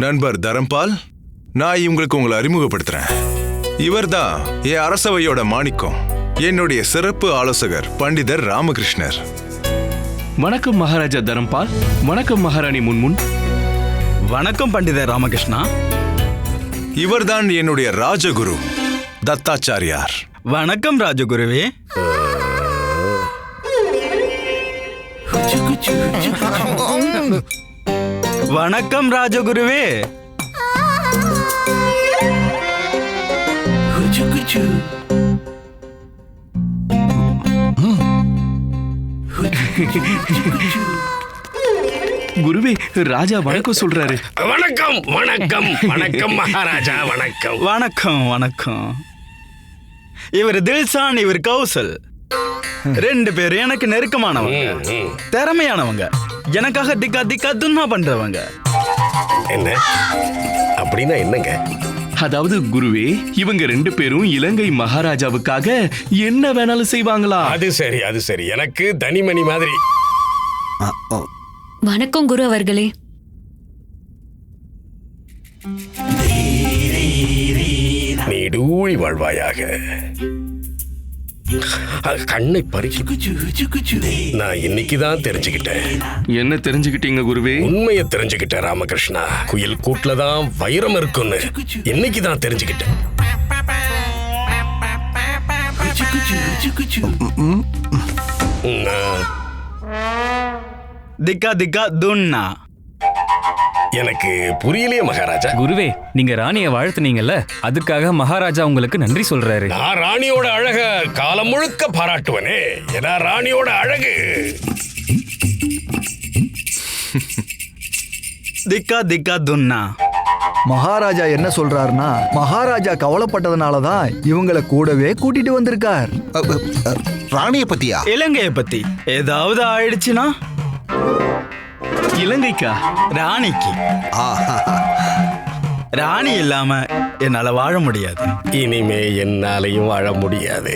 நண்பர் தரம்பால், நான் இவங்களுக்கு உங்களை அறிமுகப்படுத்துறேன். இவர்தான் என் அரசவையோட மாணிக்கம், என்னுடைய சிறப்பு ஆலோசகர் பண்டிதர் ராமகிருஷ்ணர். வணக்கம் மகாராஜா தரம்பால். வணக்கம் மகாராணி முன்முன். வணக்கம் பண்டிதர் ராமகிருஷ்ணா. இவர்தான் என்னுடைய ராஜகுரு தத்தாச்சாரியார். வணக்கம் ராஜகுருவே. வணக்கம் ராஜகுருவே. குருவே, ராஜா வணக்கம் சொல்றாரு. வணக்கம் வணக்கம் வணக்கம் மகாராஜா. வணக்கம் வணக்கம் வணக்கம். இவர் தில்சான், இவர் கௌசல். 2 பேரும் எனக்கு நெருக்கமானவங்க, திறமையானவங்க, எனக்காக திக்கா திக்கா துன்னா பண்றவங்க. என்ன அப்படின்னா என்னங்க? அதாவது குருவே, இவங்க 2 பேரும் இலங்கை மகாராஜாவுக்காக என்ன வேணாலும் செய்வாங்களா? அது சரி, அது சரி. எனக்கு தனிமணி மாதிரி. வணக்கம் குரு அவர்களே. நீடூழி வாழ்வாயாக. கண்ணை பறிச்சு நான் இன்னைக்குதான் தெரிஞ்சுக்கிட்டேன். என்ன தெரிஞ்சுக்கிட்டீங்க குருவே? உண்மையை தெரிஞ்சுக்கிட்டேன் ராமகிருஷ்ணா. குயில் கூட்டுலதான் வைரம் இருக்குன்னு இன்னைக்குதான் தெரிஞ்சுக்கிட்டேன். திக்கா திக்கா துன்னா. எனக்கு புரியலையே மகாராஜா. குருவே, நீங்க ராணியை வாழ்த்துனீங்கல்ல, அதுக்காக மகாராஜா உங்களுக்கு நன்றி சொல்றாரு. நான் ராணியோட அழக காலம் முழுக்க பாராட்டுவனே. ஏன்னா ராணியோட அழகு. திக்கா திக்கா துன்னா. மகாராஜா என்ன சொல்றாருன்னா, மகாராஜா கவலைப்பட்டதுனால தான் இவங்களை கூடவே கூட்டிட்டு வந்திருக்கார். ராணியை பத்தியா? இலங்கையை பத்தி ஏதாவது ஆயிடுச்சுன்னா? இலங்கைக்கா? ராணிக்கு. ராணி இல்லாம என்னால வாழ முடியாது. இனிமே என்னாலையும் வாழ முடியாது.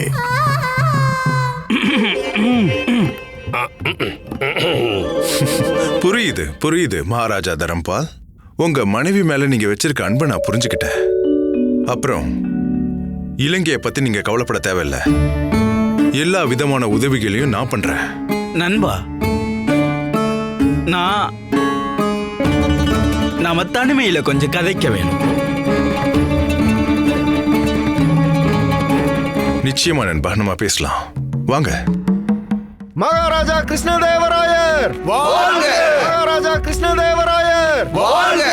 புரியுது புரியுது மகாராஜா தரம்பால். உங்க மனைவி மேல நீங்க வச்சிருக்க அன்பை நான் புரிஞ்சுக்கிட்டேன். அப்புறம் இலங்கையை பத்தி நீங்க கவலைப்பட தேவையில்ல. எல்லா விதமான உதவிகளையும் நான் பண்றேன். நண்பா, நாம தனிமையில கொஞ்சம் கதைக்க வேணும். நிச்சயமா நண்பா, நம்ம பேசலாம். வாங்க. மகாராஜா கிருஷ்ணதேவராயர் வாழ்க! மகாராஜா கிருஷ்ணதேவராயர் வாழ்க!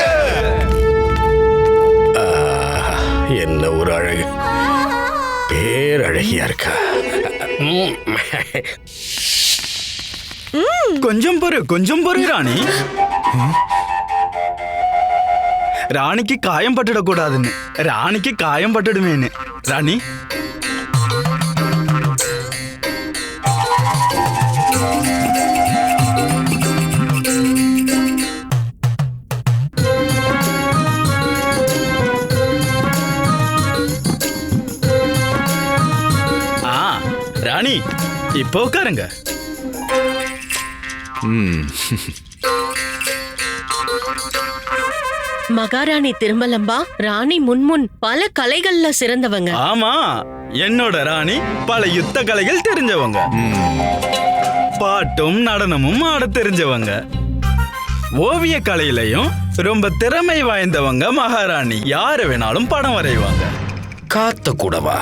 என்ன ஒரு அழகு. பேரழகியா இருக்கா. கொஞ்சம் பொறு ராணி. ராணிக்கு காயம் பட்டுடக்கூடாதுன்னு. ராணிக்கு காயம் பட்டுடுமேன்னு. ராணி, ராணி இப்போ உட்காருங்க. மகாராணி திருமலம்பா ராணி முன்முன் பல கலைகள்ல சிறந்தவங்க. ஆமா, என்னோட ராணி பல யுத்த கலைகள் தெரிஞ்சவங்க. பாட்டும் நடனமும் ஆட தெரிஞ்சவங்க. ஓவிய கலையிலையும் ரொம்ப திறமை வாய்ந்தவங்க மகாராணி. யாரு வேணாலும் படம் வரைவாங்க. காத்த கூடவா?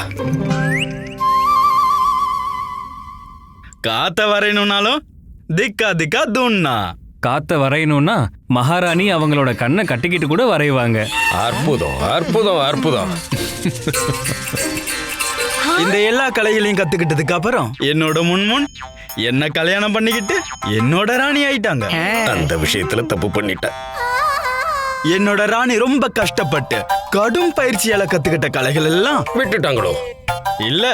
காத்த வரையணும்னாலும் திக்கா திக்கா துன்னா. காத்த வரையணும்னா மகாராணி அவங்களோட கண்ணை கட்டிக்கிட்டு கூட வரைவாங்க. அற்புதம் அற்புதம் அற்புதம். இந்த எல்லா கலைகளையும் கத்துக்கிட்டதுக்கு அப்புறம் என்னோட முன்முன் என்ன கல்யாணம் பண்ணிக்கிட்டு என்னோட ராணி ஆயிட்டாங்க. அந்த விஷயத்துல தப்பு பண்ணிட்ட. என்னோட ராணி ரொம்ப கஷ்டப்பட்டு கடும் பயிற்சியால கத்துக்கிட்ட கலைகள் எல்லாம் விட்டுட்டாங்களோ? இல்ல,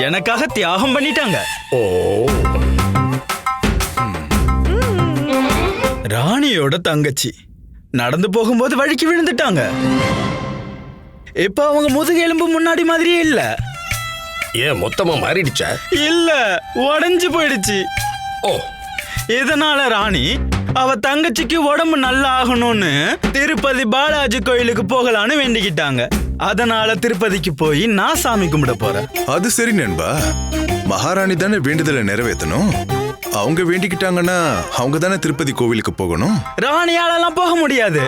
எனக்காக தியாகம் பண்ணிட்டாங்க. ஓ, ராணியோட தங்கச்சி நடந்து போகும்போது வழுக்கி விழுந்துட்டாங்க. இப்ப அவங்க முதுகெலும்பு முன்னாடி மாதிரியே இல்ல. ஏன் மொத்தமா மாறிடுச்சா? இல்ல, உடைஞ்சு போயிடுச்சு. ஓ, இதனால ராணி அவ தங்கச்சிக்கு உடம்பு நல்லா ஆகணும்னு திருப்பதி பாலாஜி கோயிலுக்கு போகலான்னு வேண்டிக்கிட்டாங்க. அதனால திருப்பதிக்கு போய் நான் சாமி கும்பிட போறேன். அது சரி நண்பா, மகாராணி தானே வேண்டுதலை நிறைவேற்றணும். அவங்க வேண்டிக்கிட்டாங்கன்னா அவங்க தானே திருப்பதி கோவிலுக்கு போகணும். ராணியாலெல்லாம் போக முடியாது.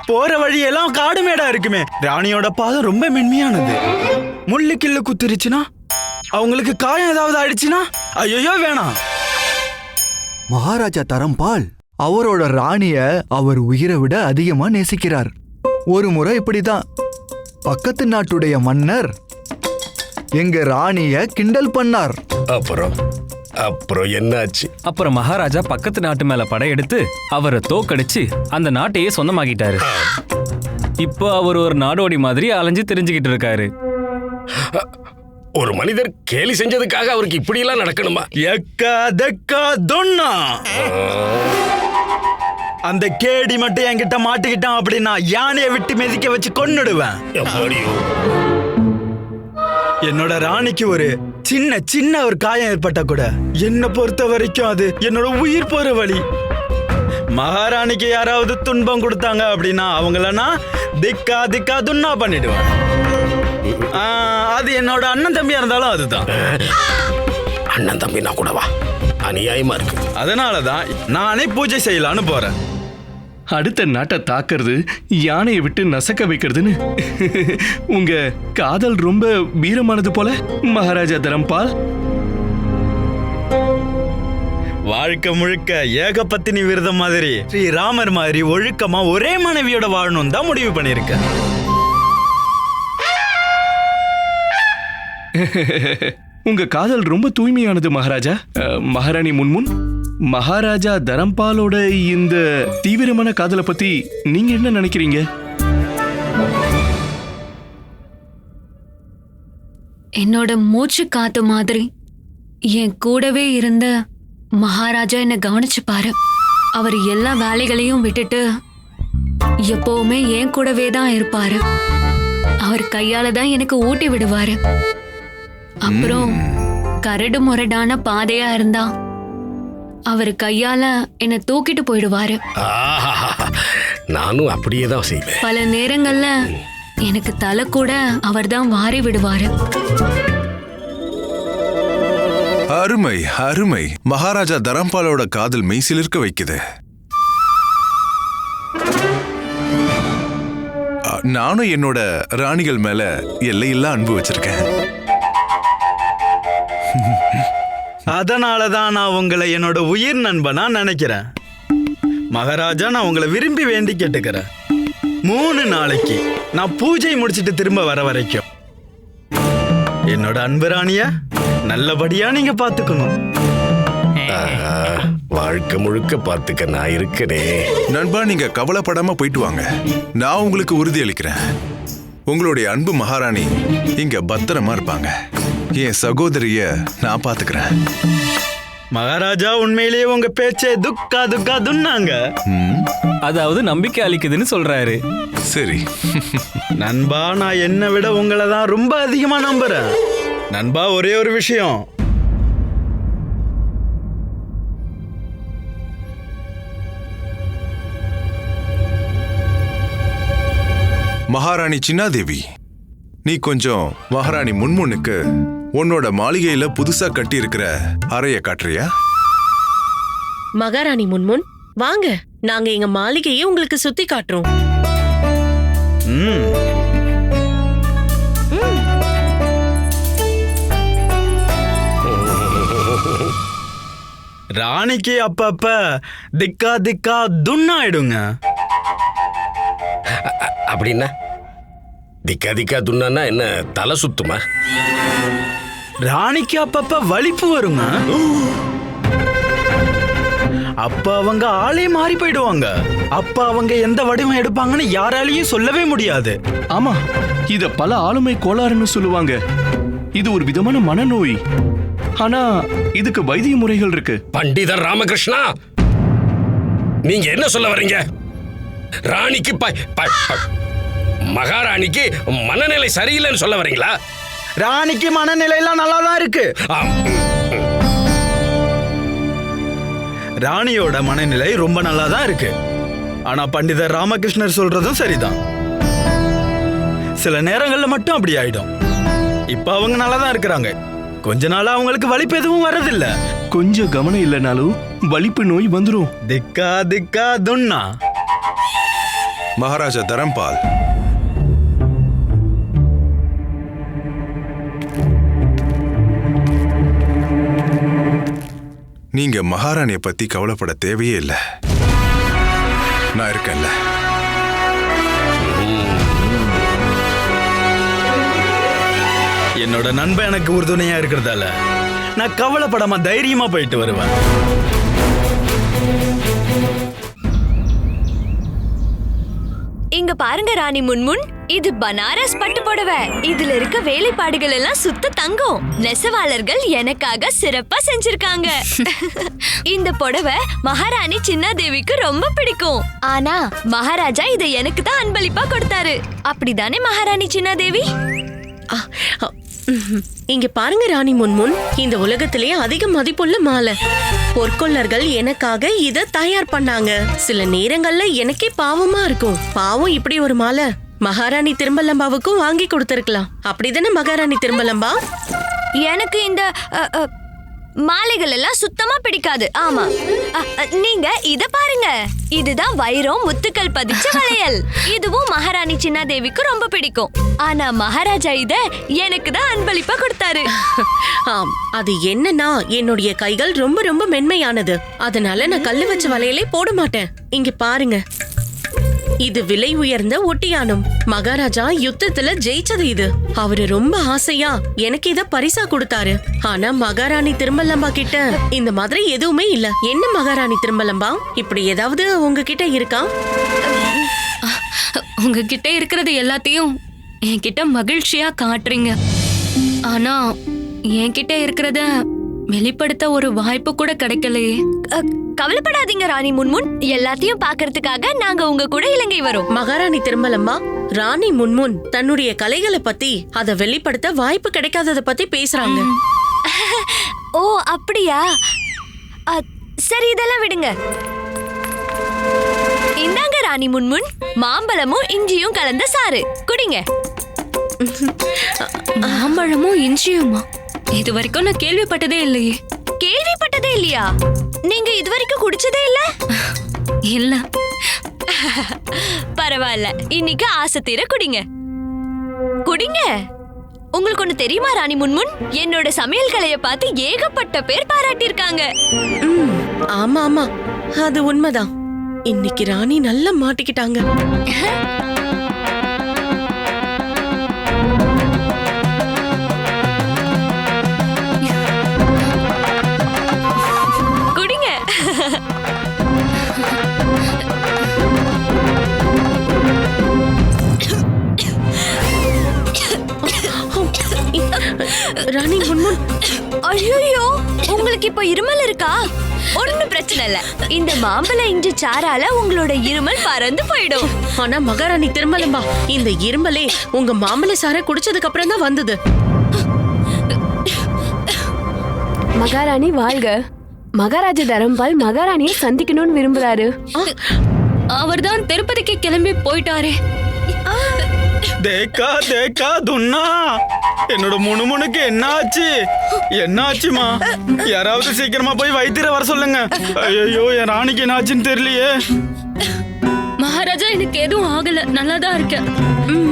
போற வழியெல்லாம் காடு மேடா இருக்குமே. ராணியோட பாதம் ரொம்ப மென்மையானது. முள்ளு கிள்ளு குத்துருச்சுன்னா, அவங்களுக்கு காயம் ஏதாவது ஆயிடுச்சுன்னா, ஐயோ வேணாம். மகாராஜா தரம்பால் அவரோட ராணிய அவர் உயிரை விட அதிகமா நேசிக்கிறார். ஒரு முறை இப்படிதான் பக்கத்து நாட்டுடைய மன்னர் எங்க ராணிய கிண்டல் பண்ணார். அப்புறம் என்னாச்சு? அப்புறம் மகாராஜா பக்கத்து நாட்டு மேல படையெடுத்து அவரை தோக்கடிச்சு அந்த நாட்டையே சொந்தமாக்கிட்டாரு. இப்போ அவர் ஒரு நாடோடி மாதிரி அலைஞ்சு தெரிஞ்சுக்கிட்டு இருக்காரு. ஒரு மனிதர் கேலி செஞ்சதுக்காக அவருக்கு இப்படி எல்லாம் நடக்கணுமா? எக்கா தெக்கா தொன்னா. அந்த கேடி மட்டும் என்கிட்ட மாட்டிக்கிட்டான் அப்படின்னா யானையை விட்டு மிதிக்க வச்சு கொன்னுடுவேன். என்னோட ராணிக்கு ஒரு சின்ன ஒரு காயம் ஏற்பட்ட கூட என்ன பொறுத்த வரைக்கும் அது என்னோட உயிர் போற வழி. மகாராணிக்கு யாராவது துன்பம் கொடுத்தாங்க அப்படின்னா அவங்கள நான் திக்கா திக்கா துன்னா பண்ணிடுவேன். அது என்னோட அண்ணன் தம்பியா இருந்தாலும் அதுதான். அண்ணன் தம்பினா கூடவா? அநியாயமா இருக்கு. அதனாலதான் நானே பூஜை செய்யலான்னு போறேன். அடுத்த நாட்டை தாக்குறது, யானையை விட்டு நசக்க வைக்கிறதுன்னு உங்க காதல் ரொம்ப வீரமானது போல மகாராஜா தரம்பால். வாழ்க்கை முழுக்க ஏகபத்தினி விரதம் மாதிரி ஸ்ரீராமர் மாதிரி ஒழுக்கமா ஒரே மனைவியோட வாழணும் தான் முடிவு பண்ணிருக்கேன். உங்க காதல் ரொம்ப தூய்மையானது மகாராஜா. மகாராணி முன்முன், மகாராஜா தரம்பாலோட இந்த தீவிரமான காதலை பத்தி நீங்க என்ன நினைக்கிறீங்க? என்னோட மூச்சு காத்து மாதிரி என் கூடவே இருந்த மகாராஜா என்ன கவனிச்சு பாரு. அவர் எல்லா வேலைகளையும் விட்டுட்டு எப்பவுமே என் கூடவே தான் இருப்பாரு. அவர் கையால தான் எனக்கு ஊட்டி விடுவாரு. அப்புறம் கரடு முரடான பாதையா இருந்தா அவர் கையால என்ன தூக்கிட்டு போயிடுவாரு. நானும் அப்படியே தான் செய்வேன். பல நேரங்கள்ல எனக்கு தலை கூட அவர் தான் வாரி விடுவாரு. அருமை அருமை. மகாராஜா தரம்பாலோட காதல் மெய்சிலிருக்க வைக்குது. நானும் என்னோட ராணிகள் மேல எல்லையில்லா அன்பு வச்சிருக்கேன். அதனாலதான் நான் உங்களை என்னோட உயிர் நண்பனா நினைக்கிறேன். மகாராஜா, நான் உங்களை விரும்பி வேண்டி கேட்டுக்கிறேன். 3 நாளைக்கு நான் பூஜை முடிச்சிட்டு திரும்ப வர வரைக்கும் என்னோட அன்பு ராணிய நல்லபடியா நீங்க பாத்துக்கணும். வாழ்க்கை முழுக்க பாத்துக்க நான் இருக்கனே. நண்பா, நீங்க கவலைப்படாம போயிட்டு வாங்க. நான் உங்களுக்கு உறுதி அளிக்கிறேன், உங்களுடைய அன்பு மகாராணி இங்க பத்திரமா இருப்பாங்க. என் சகோதரிய நான் பாத்துக்கிறேன். மகாராஜா, உண்மையிலேயே உங்க பேச்சே துக்கா துக்கா துன்னாங்க. அதாவது நம்பிக்கை அளிக்குதுன்னு சொல்றாரு. சரி நண்பா, நான் என்னை விட உங்களை தான் ரொம்ப அதிகமா நம்புறேன். நண்பா, ஒரே ஒரு விஷயம். மகாராணி சின்னாதேவி, நீ கொஞ்சம் மகாராணி முன்முனுக்கு உன்னோட மாளிகையில புதுசா கட்டி இருக்கிற அறைய காட்டுறியா? மகாராணி முன்முன், வாங்க, நாங்க எங்க மாளிகையை உங்களுக்கு சுத்தி காட்டுறோம். ராணிக்கு அப்பப்ப திக்கா திக்கா துன்னாயிடுங்க. அப்படின்னா திக்கா திக்கா துன்னா என்ன, தலை சுத்துமா? ராணிக்கு அப்பப்ப வலிப்பு வருங்க. அப்ப அவங்க ஆளே மாறி போயிடுவாங்க. அப்ப அவங்க எந்த வடிவம் எடுப்பாங்கன்னு யாராலையும் சொல்லவே முடியாது. ஆமா, இத பல ஆளுமை கோளாறுன்னு சொல்லுவாங்க. இது ஒரு விதமான மனநோய். ஆனா இதுக்கு வைத்திய முறைகள் இருக்கு. பண்டிதர் ராமகிருஷ்ணா, நீங்க என்ன சொல்ல வர்றீங்க? ராணிக்கு மகாராணிக்கு மனநிலை சரியில்லைன்னு சொல்ல வர்றீங்களா? ராணிக்கு மனநிலையெல்லாம் நல்லா தான் இருக்கு. ராணியோட மனநிலை ரொம்ப நல்லா தான் இருக்கு. ஆனா பண்டிதர் ராமகிருஷ்ணர் சொல்றதும் சரிதான். சில நேரங்கள்ல மட்டும் அப்படி ஆயிடும். இப்ப அவங்க நல்லா தான் இருக்கிறாங்க. கொஞ்ச நாளா அவங்களுக்கு வலிப்பு எதுவும் வர்றதில்ல. கொஞ்சம் கவனம் இல்லைனாலும் வலிப்பு நோய் வந்துடும். திக்கா திக்கா துன்னா. மகாராஜா தரம்பால், நீங்க மகாராணிய பத்தி கவலைப்பட தேவையே இல்லை. நான் இருக்கேன்ல. என்னோட நண்பன் எனக்கு உறுதுணையா இருக்கிறதால நான் கவலைப்படாம தைரியமா போயிட்டு வருவேன். இங்க பாருங்க ராணி முன்முன், இது பனாரஸ் பட்டு புடவை. இதுல இருக்க வேலைப்பாடுகள் எல்லாம் சுத்த தங்கம். நெசவாளர்கள் எனக்காக சிறப்பா செஞ்சிருக்காங்க. இந்த புடவை மகாராணி சின்னாதேவிக்கு ரொம்ப பிடிக்கும். ஆனா மகாராஜா இதை எனக்கு தான் அன்பளிப்பா கொடுத்தாரு. அப்படிதானே மகாராணி சின்னாதேவி? இங்க பாருங்க ராணி முன்முன், இந்த உலகத்திலேயே அதிக மதிப்புள்ள மாலை. பொற்கொள்ளர்கள் எனக்காக இத தயார் பண்ணாங்க. சில நேரங்கள்ல எனக்கே பாவமா இருக்கும். பாவம் இப்படி ஒரு மாலை மகாராணி திருமலம்பாவுக்கும் வாங்கி கொடுத்திருக்கலாம். அப்படிதானே மகாராணி திருமலம்பா? எனக்கு இந்த மாலைகள் எல்லாம் சுத்தமா பிடிக்காது. ஆமா, நீங்க இத பாருங்க. இதுதான் வைரம் முத்துக்கள் பதிச்ச வளையல். இதுவும் மகாராணி சின்னாதேவிக்கு ரொம்ப பிடிக்கும். ஆனா மகாராஜா இத எனக்கு தான் அன்பளிப்பா கொடுத்தாரு. ஆம், அது என்னன்னா என்னுடைய கைகள் ரொம்ப ரொம்ப மென்மையானது. அதனால நான் கல்லு வச்ச வளையலே போட மாட்டேன். இங்க பாருங்க, இது விலை உயர்ந்த ஒட்டியானம். மகாராஜா யுத்தத்துல ஜெயிச்சது இது. அவரு ரொம்ப ஆசையா எனக்கு இத பரிசா கொடுத்தாரு. ஆனா மகாராணி திருமலம்பா கிட்ட இந்த மாதிரி எதுவுமே இல்ல. என்ன மகாராணி திருமலம்பா, இப்படி ஏதாவது உங்ககிட்ட இருக்கா? உங்ககிட்ட இருக்கிறது எல்லாத்தையும் என்கிட்ட மகிழ்ச்சியா காட்டுறீங்க. ஆனா என்கிட்ட இருக்கிறத வெளிப்படுத்த ஒரு வாய்ப்பு கூட கிடைக்கலையே. கவலைப்படாதீங்க ராணி முன்முன், எல்லாத்தையும் பாக்குறதுக்காக நாங்க உங்க கூட இலங்கை வரோம். மகாராணி திருமலம்மா, ராணி முன்முன் தன்னுடைய கலைகளை பத்தி அதை வெளிப்படுத்த வாய்ப்பு கிடைக்காதத பத்தி பேசுறாங்க. ஓ அப்படியா? சரி, இதெல்லாம் விடுங்க. இந்தாங்க ராணி முன்முன், மாம்பழமும் இஞ்சியும் கலந்த சாறு குடிங்க. மாம்பழமும் இஞ்சியுமா? இது வரைக்கும் நான் கேள்விப்பட்டதே இல்லையே. கேள்விப்பட்டதே இல்லையா? நீங்க இது வரைக்கும் குடிச்சதே இல்ல? இல்ல. பரவாயில்ல, இன்னைக்கு ஆசை தீர குடிங்க. குடிங்க. உங்களுக்கு ஒண்ணு தெரியுமா ராணி முன்முன், என்னோட சமையல் கலைய பார்த்து ஏகப்பட்ட பேர் பாராட்டியிருக்காங்க. ஆமா ஆமா, அது உண்மைதான். இன்னைக்கு ராணி நல்லா மாட்டிக்கிட்டாங்க. ராணி முன்முன், ஐயோ, உங்களுக்கு இப்ப இருமல் இருக்கா? ஒண்ணும் பிரச்சனை இல்ல. இந்த மாம்பழ இஞ்சி சாரால உங்களோட இருமல் பறந்து போயிடும். ஆனா மகாராணி திருமலம்பா, இந்த இருமலே உங்க மாம்பழ சாரை குடிச்சதுக்கு அப்புறம் தான் வந்தது. மகாராணி வாழ்க. மகாராஜா தரம்பால் மகாராணியை சந்திக்கணும்னு விரும்புறாரு. அவர்தான் திருப்பதிக்கு கிளம்பி போயிட்டாரே. தேக்கா தேக்கா துன்னா, என்னோட முணுமுணுக்கு என்னாச்சு? என்னாச்சுமா? யாராவது சீக்கிரமா போய் வைத்தியரை வர சொல்லுங்க. ஐயோ, என் ராணிக்கு என்னாச்சுன்னு தெரியலையே. மகாராஜா, எனக்கு எதுவும் ஆகல, நல்லாதான் இருக்க.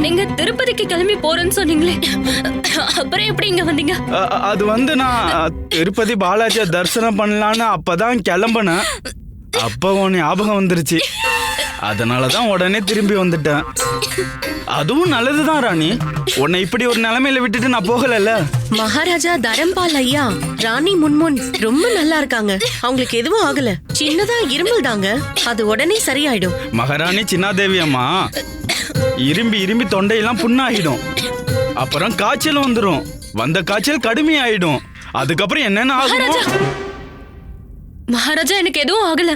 நீங்க திருப்பதிக்கு கிளம்பி போறேன்னு சொன்னீங்களே, அப்புறம் எப்படி இங்க வந்தீங்க? அது வந்து நான் திருப்பதி பாலாஜியை தரிசனம் பண்ணலான்னு அப்பதான் கிளம்புனேன். அப்ப உன் ஞாபகம் வந்துருச்சு. அதனாலதான் உடனே திரும்பி வந்துட்டேன். அதுவும் நல்லதுதான் ராணி. உன்னை இப்படி ஒரு நிலைமையில விட்டுட்டு நான் போகலல்ல. மகாராஜா தரம்பால் ஐயா ராணி முன்முன் ரொம்ப நல்லா இருக்காங்க. அவங்களுக்கு எதுவும் ஆகல. சின்னதா இருமல் தாங்க, அது உடனே சரியாயிடும். மகாராணி சின்னாதேவி அம்மா இரும்பி இரும்பி தொண்டையெல்லாம் புண்ணாகிடும். அப்புறம் காய்ச்சல் வந்துடும். வந்த காய்ச்சல் கடுமையாயிடும். அதுக்கப்புறம் என்னென்ன ஆகும்? மகாராஜா எனக்கு எதுவும் ஆகல.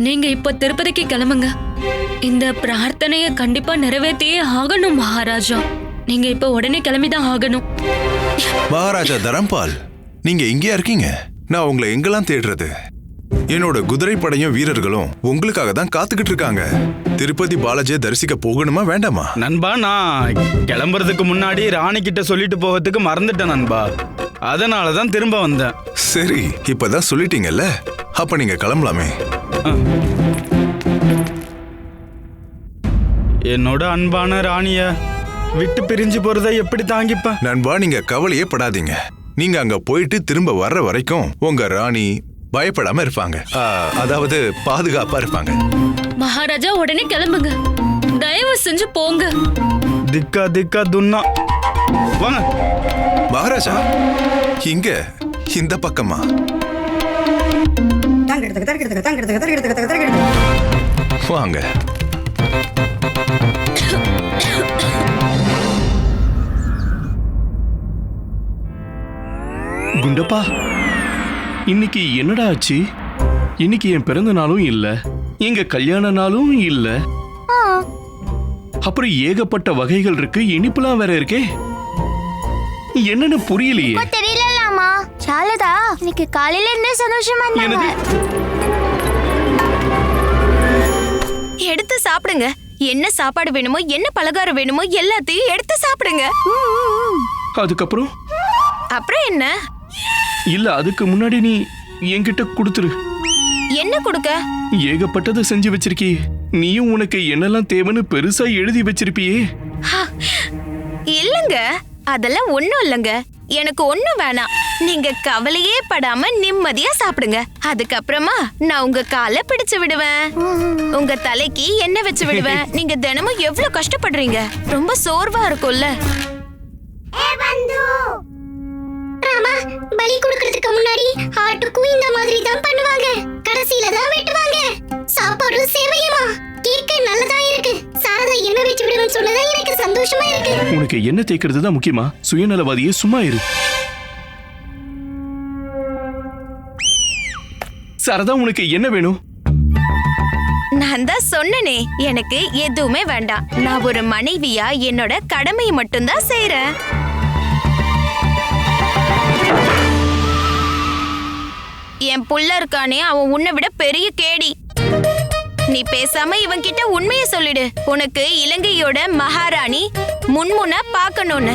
நீங்க இப்ப திருப்பதிக்கு கிளம்புங்க. இந்த பிரார்த்தனைய கண்டிப்பா நிறைவேற்றியே ஆகணும் மகாராஜா. நீங்க இப்ப உடனே கிளம்பிதான் ஆகணும். மகாராஜா தரம்பால், நீங்க இங்கேயா இருக்கீங்க? நான் உங்களை எங்கெல்லாம் தேடுறது? என்னோட குதிரைப்படையும் வீரர்களும் உங்களுக்காக தான் காத்துக்கிட்டு இருக்காங்க. திருப்பதி பாலாஜியை தரிசிக்க போகணுமா வேண்டாமா? நண்பா, நான் கிளம்புறதுக்கு முன்னாடி ராணி கிட்ட சொல்லிட்டு போகிறதுக்கு மறந்துட்டேன் நண்பா. அதனாலதான் திரும்ப வந்தேன். சரி, இப்பதான் சொல்லிட்டீங்கல்ல, அப்ப நீங்க கிளம்பலாமே. என்னோட அன்பான ராணிய விட்டு பிரிஞ்சு போறதை எப்படி தாங்கிப்ப? நண்பா, நீங்க கவலையே படாதீங்க. நீங்க அங்க போயிட்டு திரும்ப வர்ற வரைக்கும் உங்க ராணி பயப்படாம இருப்பாங்க. அதாவது பாதுகாப்பா இருப்பாங்க. மகாராஜா உடனே கிளம்புங்க. தயவு செஞ்சு போங்க. திக்கா திக்கா துன்னா. வாங்க மகாராஜா, இங்க இந்த பக்கமா வாங்க. குண்டப்பா, இன்னைக்கு என்னடா ஆச்சு? இன்னைக்கு என் பிறந்த நாளும் இல்ல, எங்க கல்யாண நாளும் இல்ல. அப்புறம் ஏகப்பட்ட வகைகள் இருக்கு, இனிப்புலாம் வேற இருக்கே. என்னன்னு புரியலையே. தெரியலலாமா சாலதா இன்னைக்கு காலையில இருந்தே சந்தோஷமா இருந்தாங்க. எடுத்து சாப்பிடுங்க. என்ன சாப்பாடு வேணுமோ, என்ன பலகாரம் வேணுமோ எல்லாத்தையும் எடுத்து சாப்பிடுங்க. அதுக்கப்புறம் அப்புறம் என்ன? இல்ல, அதுக்கு முன்னாடி நீ என்கிட்ட கொடுத்துரு. என்ன கொடுக்க? ஏகப்பட்டதை செஞ்சு வச்சிருக்கி. நீயும் உனக்கு என்னெல்லாம் தேவைன்னு பெருசா எழுதி வச்சிருப்பியே. இல்லங்க, அதெல்லாம் ஒண்ணும் இல்லங்க. எனக்கு ஒண்ணும் வேணாம். நீங்க கவலையே படாம நிம்மதியா சாப்பிடுங்க. அதுக்கப்புறமா நான் உங்க காலை பிடிச்சு விடுவேன், உங்க தலைக்கு எண்ணெய் வச்சு விடுவேன். நீங்க தினமும் எவ்வளவு கஷ்டப்படுறீங்க, ரொம்ப சோர்வா இருக்கும்ல. ராமா, பலி கொடுக்கிறதுக்கு முன்னாடி ஆட்டுக்கும் இந்த மாதிரி தான் பண்ணுவாங்க. கடைசியில தான் வெட்டுவாங்க. சாப்பாடு சேவையுமா கேட்க நல்லதா இருக்கு. சாரதா என்ன வெச்சு விடுவேன்னு சொன்னதா எனக்கு சந்தோஷமா இருக்கு. உனக்கு என்ன தேய்க்கிறது தான் முக்கியமா? சுயநலவாதியே சும்மா இரு. சாரதா, உனக்கு என்ன வேணும்? நான் தான் சொன்னனே, எனக்கு எதுவுமே வேண்டாம். நான் ஒரு மனைவியா என்னோட கடமையை மட்டும்தான் செய்யறேன். என் புள்ள இருக்கானே, அவன் உன்னை விட பெரிய கேடி. நீ பேசாம இவன் கிட்ட உண்மையை சொல்லிடு. உனக்கு இலங்கையோட மகாராணி முன்முன பார்க்கணும்னு.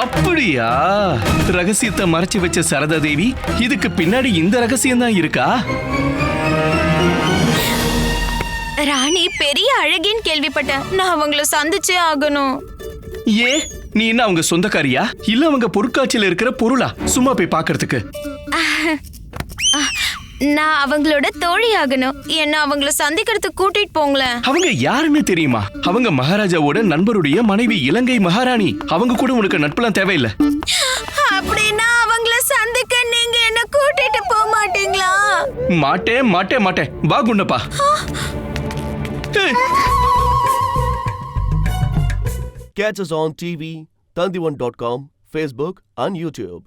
அப்படியா? ரகசியத்தை மறைச்சு வச்ச சரதா தேவி, இதுக்கு பின்னாடி இந்த ரகசியம் தான் இருக்கா? ராணி பெரிய அழகின்னு கேள்விப்பட்டேன். நான் அவங்கள சந்திச்சே ஆகணும். ஏ, நீ என்ன அவங்க சொந்தக்காரியா இல்ல அவங்க பொருட்காட்சியில இருக்கிற பொருளா சும்மா போய் பாக்குறதுக்கு? நான் அவங்களோட தோழி ஆகணும். என்ன அவங்கள சந்திக்கிறதுக்கு கூட்டிட்டு போங்களேன். அவங்க யாருன்னு தெரியுமா? அவங்க மகாராஜாவோட நண்பருடைய மனைவி, இலங்கை மகாராணி. அவங்க கூட உனக்கு நட்புலாம் தேவையில்லை. அப்படின்னா அவங்கள சந்திக்க நீங்க என்ன கூட்டிட்டு போக மாட்டீங்களா? மாட்டேன் மாட்டேன் மாட்டேன். வா Gundappa. Catch us on TV, Tandivan.com, Facebook and YouTube.